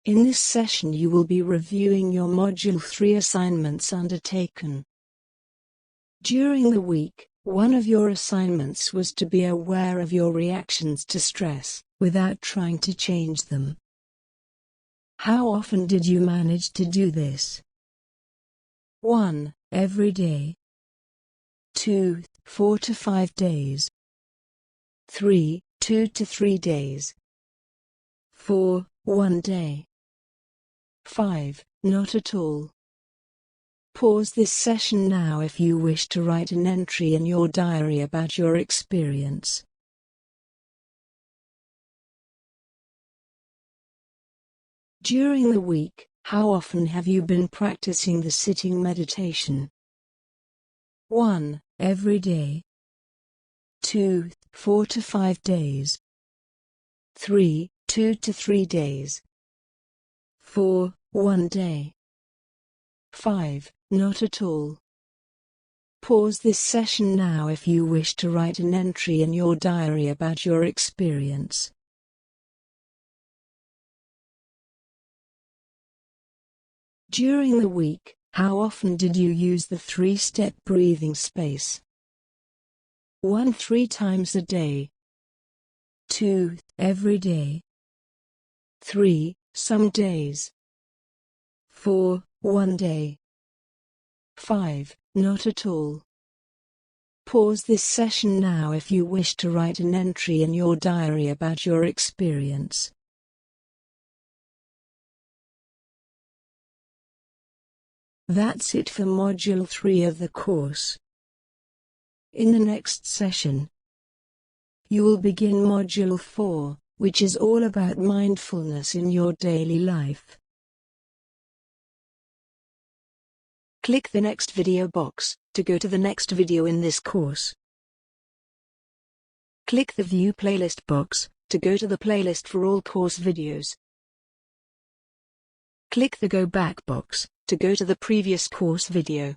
In this session you will be reviewing your Module 3 assignments undertaken. During the week, one of your assignments was to be aware of your reactions to stress, without trying to change them. How often did you manage to do this? 1. Every day. 2. 4 to 5 days. 3. 2 to 3 days. 4. 1 day. 5. Not at all. Pause this session now if you wish to write an entry in your diary about your experience. During the week, how often have you been practicing the sitting meditation? 1. Every day. 2. 4 to 5 days. 3. 2 to 3 days. 4. 1 day. 5. Not at all. Pause this session now if you wish to write an entry in your diary about your experience. During the week, how often did you use the 3-step breathing space? 1. 3 times a day. 2. Every day. 3. Some days. 4. 1 day. 5. Not at all. Pause this session now if you wish to write an entry in your diary about your experience. That's it for Module 3 of the course. In the next session, you will begin Module 4, which is all about mindfulness in your daily life. Click the next video box to go to the next video in this course. Click the View Playlist box to go to the playlist for all course videos. Click the Go Back box to go to the previous course video.